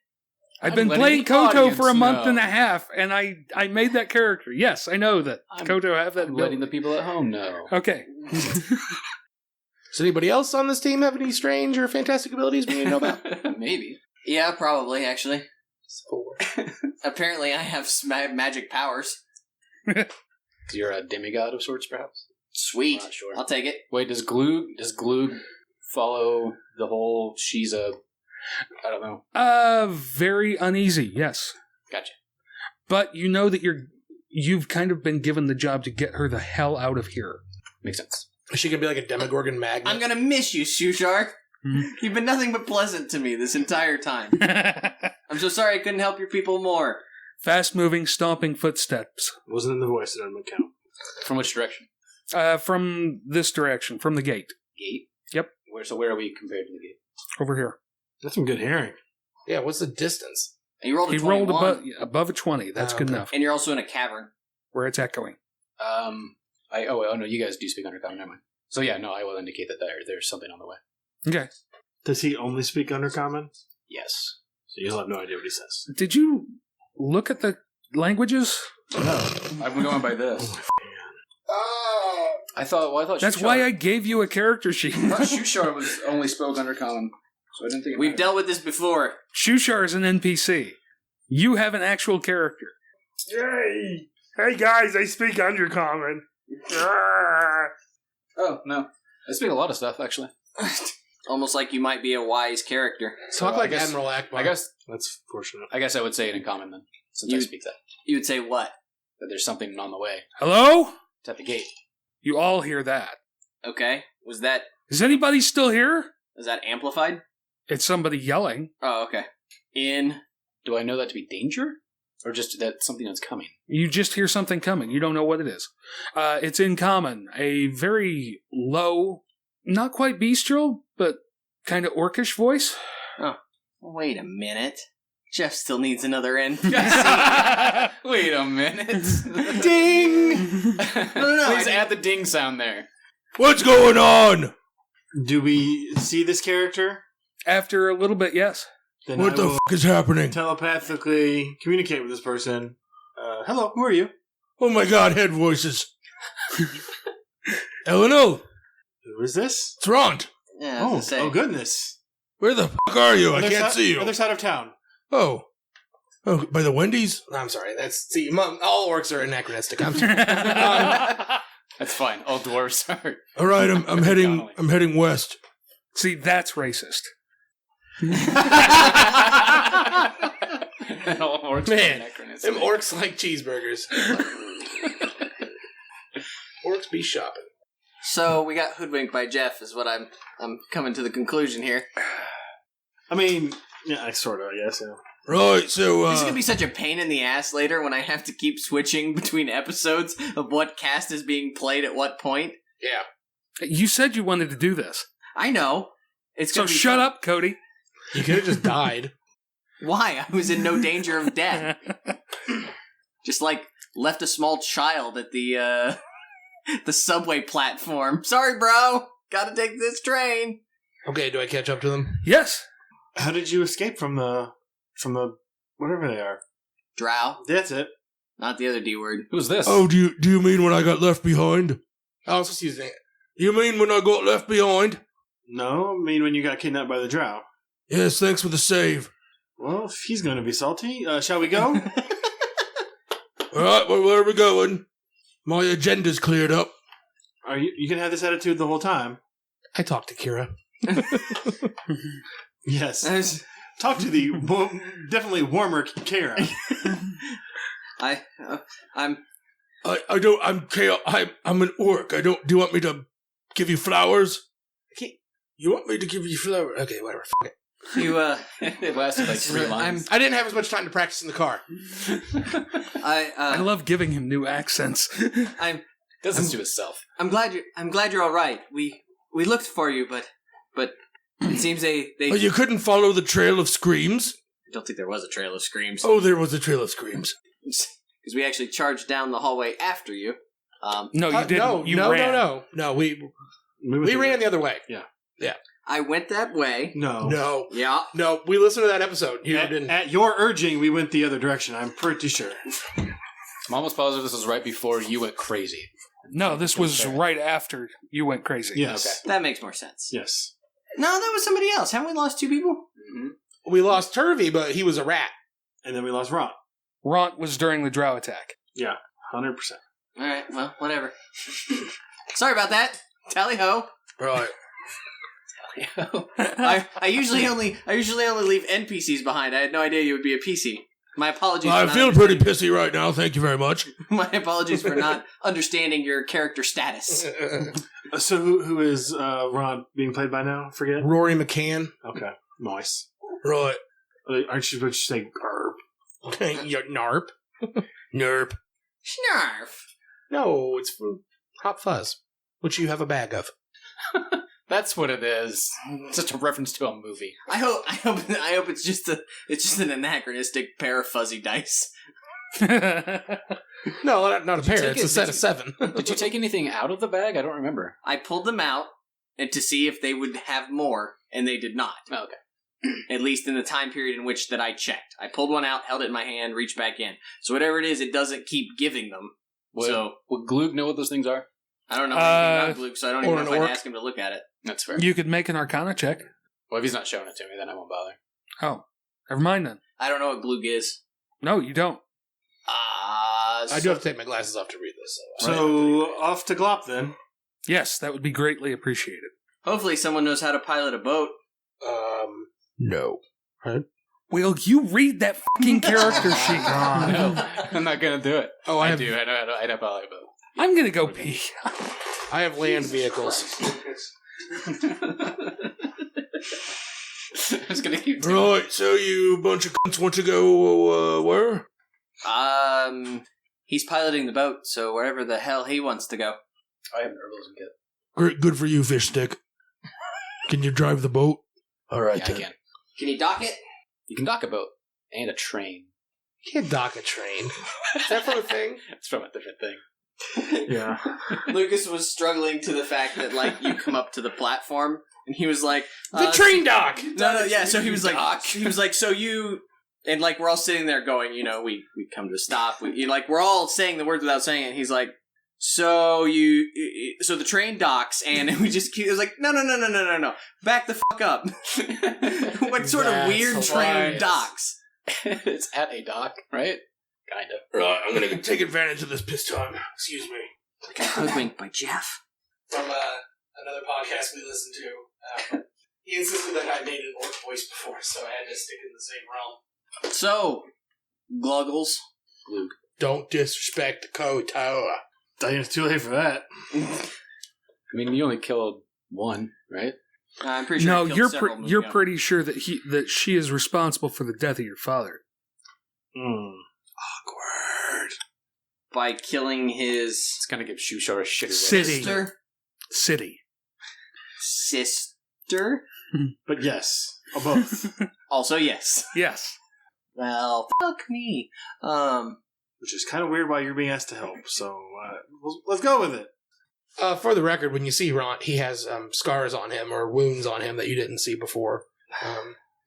I've been playing Koto for a month and a half, and I made that character. Yes, I know that Koto have that I'm ability. letting the people at home know. Okay. Does anybody else on this team have any strange or fantastic abilities we need to know about? Maybe. Yeah, probably, actually. 4. Apparently, I have magic powers. You're a demigod of sorts, perhaps? Sweet. I'm not sure. I'll take it. Wait, does Gloog follow the whole she's a... I don't know. Very uneasy, yes. Gotcha. But you know that you've kind of been given the job to get her the hell out of here. Makes sense. Is she going to be like a Demogorgon magnet? I'm gonna miss you, Shushar. You've been nothing but pleasant to me this entire time. I'm so sorry I couldn't help your people more. Fast-moving, stomping footsteps. Wasn't in the voice, it doesn't count. From which direction? From this direction, from the gate. Gate? Yep. Where are we compared to the gate? Over here. That's some good hearing. Yeah, what's the distance? And you rolled a He 21. rolled above a 20. That's good okay. enough. And you're also in a cavern. Where it's echoing. Oh no, you guys do speak Undercommon, never mind. So yeah, no, I will indicate that there's something on the way. Okay. Does he only speak Undercommon? Yes. So you'll have no idea what he says. Did you look at the languages? No, I've been going by this. I thought That's Shushar- why I gave you a character sheet. I thought Shushar was only spoke Undercommon, so I didn't think it We've mattered. dealt with this before. Shushar is an NPC. You have an actual character. Yay! Hey guys, I speak Undercommon. Oh no, I speak a lot of stuff actually. Almost like you might be a wise character. Talk I like guess- Admiral Akbar. I guess That's fortunate. I would say it in common then, since I speak that. You would say what? That there's something on the way. Hello? It's at the gate. You all hear that. Okay. Was that Is anybody still here? amplified? It's somebody yelling. Oh, okay. Do I know that to be danger, or just that something that's coming? You just hear something coming. You don't know what it is. It's in common. A very low, not quite bestial, but kind of orcish voice. Wait a minute. Jeff still needs another NPC. Wait a minute. Ding! No. Please add the ding sound there. What's going on? Do we see this character? After a little bit, yes. Then What I the will f*** is happening? telepathically communicate with this person. Hello, who are you? Oh my god, head voices. Elanil, Who is this? it's Ront. Yeah, I was gonna say. Oh goodness. Where the f*** are you? I Other can't si- see you. Other side of town. Oh, by the Wendy's? I'm sorry. All orcs are anachronistic. I'm sorry. That's fine. All dwarves are. All right, I'm heading west. See, that's racist. And all orcs are Man, anachronistic. them orcs like cheeseburgers. Orcs be shopping. So we got hoodwinked by Jeff, is what I'm coming to the conclusion here. I mean, yeah, sort of, I guess, yeah. Right, so, This is gonna be such a pain in the ass later when I have to keep switching between episodes of what cast is being played at what point. Yeah. You said you wanted to do this. I know. It's So gonna be shut fun. up, Cody. You could have just died. Why? I was in no danger of death. Just like left a small child at the the subway platform. Sorry, bro. Gotta take this train. Okay, do I catch up to them? Yes. How did you escape from the whatever they are? Drow. That's it. Not the other D word. Who's this? oh, do you mean when I got left behind? I was just using it. You mean when I got left behind? No, I mean when you got kidnapped by the drow. Yes, thanks for the save. Well, if he's going to be salty, shall we go? All right, well, where are we going? My agenda's cleared up. You can have this attitude the whole time. I talked to Kira. Yes. Talk to the definitely warmer Kara. I'm an orc. Do you want me to give you flowers? You want me to give you flowers? Okay, whatever. F*** it. It lasted like 3 lines. I didn't have as much time to practice in the car. I love giving him new accents. Doesn't do itself. I'm glad you're all right. We looked for you, but it seems they Oh, you couldn't follow the trail of screams? don't think there was a trail of screams. Oh, there was a trail of screams. Because we actually charged down the hallway after you. No, you didn't. No, You no, ran. no. We ran the other way. I went that way. No. Yeah. No, we listened to that episode. You didn't. At your urging, we went the other direction. I'm pretty sure. I'm almost positive this was right before you went crazy. No, this was right after you went crazy. Yes. Okay. That makes more sense. Yes. No, that was somebody else. Haven't we lost 2 people? Mm-hmm. We lost Turvey, but he was a rat. And then we lost Ron. Ront was during the drow attack. Yeah, 100%. All right, well, whatever. Sorry about that. Tally ho. Right. I usually only leave NPCs behind. I had no idea you would be a PC. My apologies. I for feel not pretty pissy right now. Thank you very much. My apologies for not understanding your character status. So who is Ron being played by now? Forget? Rory McCann. Okay. Nice. Right. Aren't you supposed to say Garb? You're Narp. Nerp. Snarf. No, it's from Hot Fuzz, which you have a bag of. That's what it is. It's just a reference to a movie. I hope it's just an anachronistic pair of fuzzy dice. No, not a pair. It's a set of 7. Did you take anything out of the bag? I don't remember. I pulled them out and to see if they would have more, and they did not. Oh, okay. At least in the time period in which that I checked. I pulled one out, held it in my hand, reached back in. So whatever it is, it doesn't keep giving them. Would Gloog know what those things are? I don't know anything about Luke, so I don't even know if I'd orc. ask him to look at it. That's fair. You could make an Arcana check. Well, if he's not showing it to me, then I won't bother. Oh, never mind then. I don't know what Glug is. No, you don't. I do have to take my glasses off to read this. So off to Glop then. Yes, that would be greatly appreciated. Hopefully someone knows how to pilot a boat. No. Will you read that fucking character sheet, Ron? No, I'm not going to do it. Oh, I do. I know how to pilot a boat. I'm gonna go pee. I have land vehicles. I was going to keep doing Right, so you bunch of cunts want to go, where? He's piloting the boat, so wherever the hell he wants to go. I haven't heard those yet. Great, good for you, fish stick. Can you drive the boat? All right, Yeah, I then. can. Can you dock it? You can dock a boat and a train. You can't dock a train. Is that from a thing? It's from a different thing. Yeah. Lucas was struggling to the fact that, like, you come up to the platform, and he was like... The train dock! No, yeah, so he was like, so you... And, like, we're all sitting there going, you know, we come to a stop. We're all saying the words without saying it. He's like, so the train docks, and we just keep... It was like, no. Back the fuck up. What sort of weird train docks? It's at a dock, right? Kind of. Right, I'm gonna take advantage of this piss time. Excuse me. Hoodwinked by Jeff. From another podcast we listened to. He insisted that I made an orc voice before, so I had to stick in the same realm. So, Gluggles. Glug. Don't disrespect the code tower. I think it's too late for that. I mean, you only killed one, right? I'm pretty sure. No, I killed you're several moves you're ago. pretty sure that she is responsible for the death of your father. Awkward. By killing his It's gonna give Shushar a shit. City. sister. Sister. But yes, both. Also, yes. Yes. Well, fuck me. Which is kind of weird why you're being asked to help. So let's go with it. For the record, when you see Ron, he has scars on him or wounds on him that you didn't see before,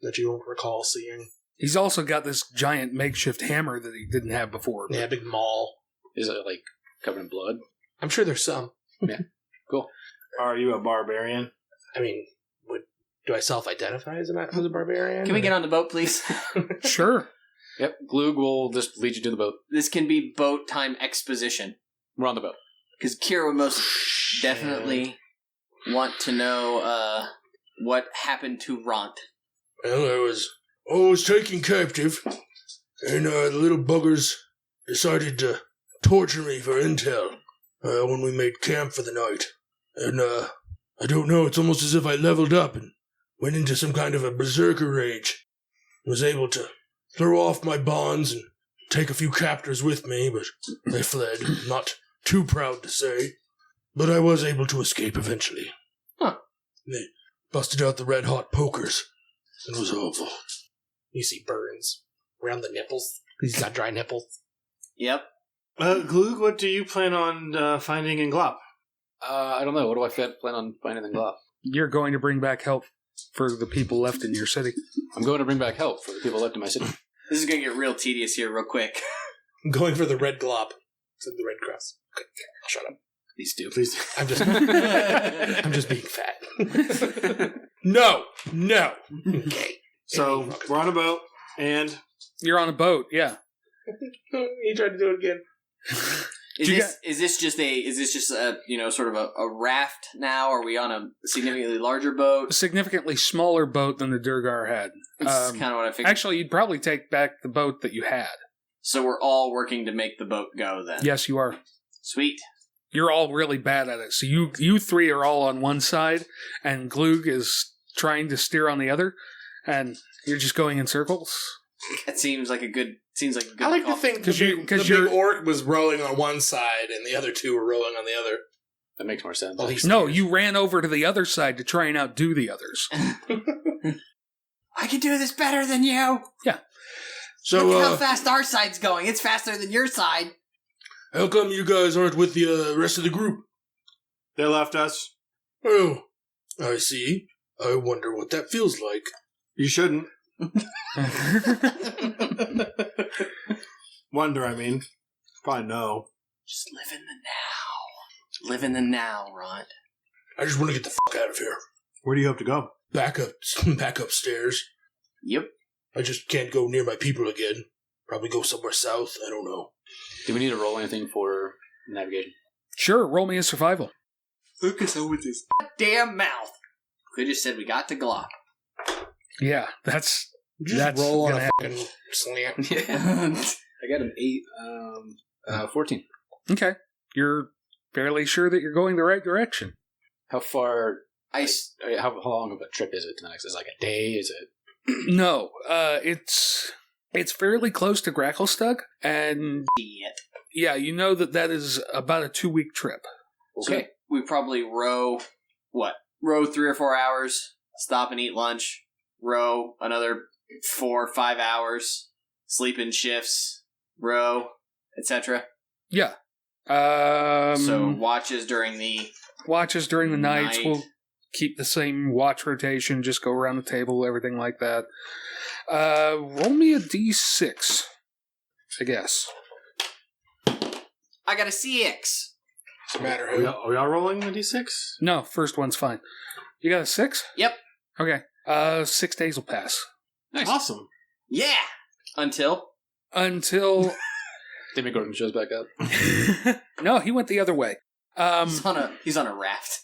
that you don't recall seeing. He's also got this giant makeshift hammer that he didn't have before. Yeah, big maul. Is it like covered in blood? I'm sure there's some. Yeah. Cool. Are you a barbarian? I mean, do I self-identify as a barbarian? Can we get on the boat, please? Sure. Yep. Glug will just lead you to the boat. This can be boat time exposition. We're on the boat. Because Kira would most definitely want to know what happened to Ront. Well, I was taken captive, and the little buggers decided to torture me for intel when we made camp for the night. And I don't know, it's almost as if I leveled up and went into some kind of a berserker rage. Was able to throw off my bonds and take a few captors with me, but they fled. Not too proud to say, but I was able to escape eventually. Huh. They busted out the red-hot pokers. It was awful. You see burns around the nipples. He's got dry nipples. Yep. Glug, what do you plan on finding in Glop? I don't know. What do I plan on finding in Glop? You're going to bring back help for the people left in your city. I'm going to bring back help for the people left in my city. This is going to get real tedious here real quick. I'm going for the red glop. It's in the Red Cross. Okay, shut up. Please do. Please. I'm just being fat. No. Okay. So, we're on a boat, and... You're on a boat, yeah. He tried to do it again. Is this just a sort of a raft now? Are we on a significantly larger boat? A significantly smaller boat than the Durgar had. That's kind of what I figured. Actually, you'd probably take back the boat that you had. So we're all working to make the boat go then? Yes, you are. Sweet. You're all really bad at it. So you three are all on one side, and Glug is trying to steer on the other, and you're just going in circles. That seems like a good. I like to think the big orc was rowing on one side, and the other two were rowing on the other. That makes more sense. Well, No, you ran over to the other side to try and outdo the others. I can do this better than you. Yeah. So, Look how fast our side's going. It's faster than your side. how come you guys aren't with the rest of the group? They left us. Oh, I see. I wonder what that feels like. You shouldn't. Wonder, I mean. Probably no. Just live in the now. Live in the now, Ront. I just want to get the fuck out of here. Where do you hope to go? Back upstairs. Yep. I just can't go near my people again. Probably go somewhere south. I don't know. Do we need to roll anything for navigation? Sure, roll me a survival. Focus on with this. Damn mouth. We just said we got to Glock. Yeah, that's roll on gonna a happen. fucking slant. Yeah. I got an 8, 14. Okay. You're fairly sure that you're going the right direction. How far... How long of a trip is it to the next? Is it like a day? Is it... No, it's fairly close to Gracklestug, and yeah, you know that is about a 2-week trip. Okay. So we probably row 3 or 4 hours, stop and eat lunch, row another 4 or 5 hours, sleep in shifts, row, etc. Yeah. So watches during the nights. We'll keep the same watch rotation, just go around the table, everything like that. Roll me a d6, I guess. I got a CX. Doesn't matter Are who. we all rolling a d6? No, first one's fine. You got a 6? Yep. Okay. 6 days will pass. Nice. Awesome. Yeah. Until Demogorgon shows back up. No, he went the other way. he's on a raft.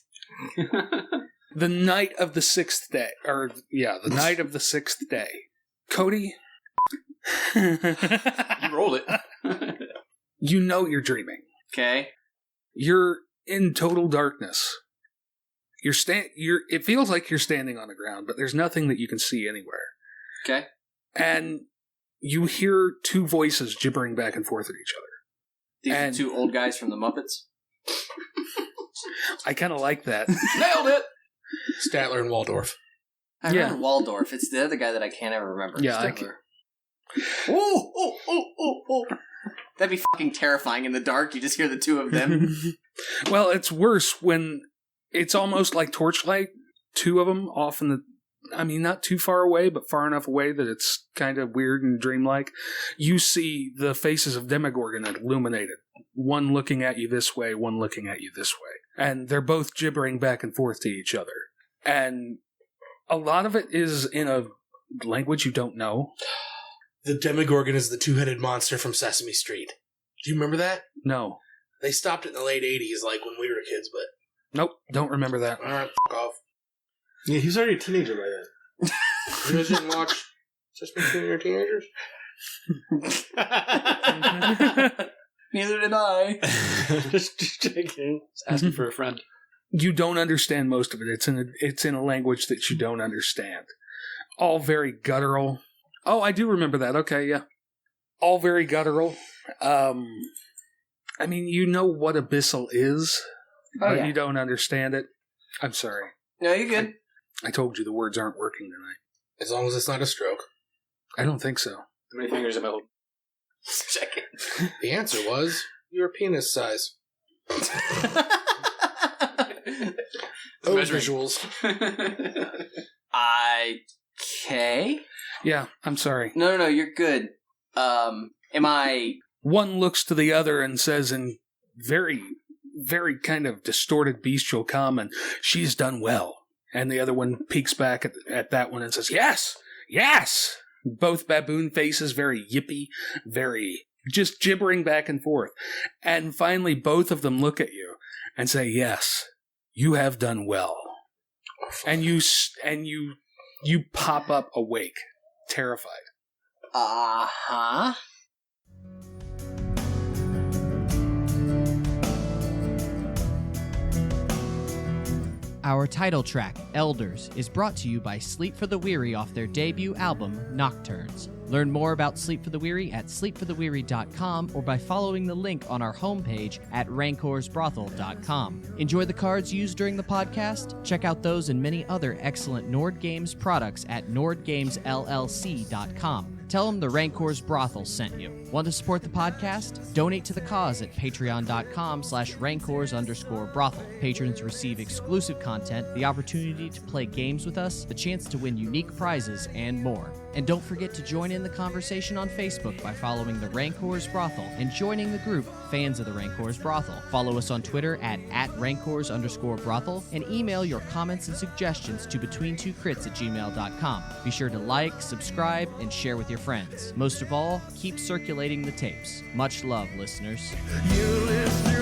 The night of the 6th day. The night of the 6th day. Cody? You rolled it. You know you're dreaming. Okay. You're in total darkness. It feels like you're standing on the ground, but there's nothing that you can see anywhere. Okay. And you hear 2 voices gibbering back and forth at each other. These are 2 old guys from the Muppets. I kind of like that. Nailed it! Statler and Waldorf. I remember Waldorf. It's the other guy that I can't ever remember. Yeah, Statler. Oh. That'd be fucking terrifying in the dark. You just hear the 2 of them. Well, it's worse when it's almost like torchlight. 2 of them off in the... I mean, not too far away, but far enough away that it's kind of weird and dreamlike. You see the faces of Demogorgon illuminated. One looking at you this way, one looking at you this way. And they're both gibbering back and forth to each other. And a lot of it is in a language you don't know. The Demogorgon is the 2-headed monster from Sesame Street. Do you remember that? No. They stopped it in the late 80s, like when we were kids, but... Nope, don't remember that. Alright, f*** off. Yeah, he's already a teenager by then. You guys didn't watch Sesame Street when you were teenagers? Neither did I. Just checking. Asking for a friend. You don't understand most of it. It's in a language that you don't understand. All very guttural. Oh, I do remember that. Okay, yeah. All very guttural. I mean, you know what abyssal is, but you don't understand it. I'm sorry. No, you're good. I told you the words aren't working tonight. As long as it's not a stroke. I don't think so. How many fingers am I holding? Checking. The answer was your penis size. Oh, Measuring. visuals. Okay. Yeah, I'm sorry. No, you're good. Am I... One looks to the other and says in very, very kind of distorted bestial common, she's done well. And the other one peeks back at that one and says, yes, yes. Both baboon faces, very yippy, very just gibbering back and forth. And finally, both of them look at you and say, yes, you have done well. And you pop up awake, terrified. Uh-huh. Our title track, Elders, is brought to you by Sleep for the Weary off their debut album, Nocturnes. Learn more about Sleep for the Weary at sleepfortheweary.com or by following the link on our homepage at rancorsbrothel.com. Enjoy the cards used during the podcast? Check out those and many other excellent Nord Games products at nordgamesllc.com. Tell them the Rancor's Brothel sent you. Want to support the podcast? Donate to the cause at patreon.com/rancors_brothel. Patrons receive exclusive content, the opportunity to play games with us, the chance to win unique prizes, and more. And don't forget to join in the conversation on Facebook by following the Rancor's Brothel and joining the group Fans of the Rancor's Brothel. Follow us on Twitter at rancors_brothel and email your comments and suggestions to betweentwocrits@gmail.com. Be sure to like, subscribe, and share with your friends. Most of all, keep circulating the tapes. Much love, listeners. You live through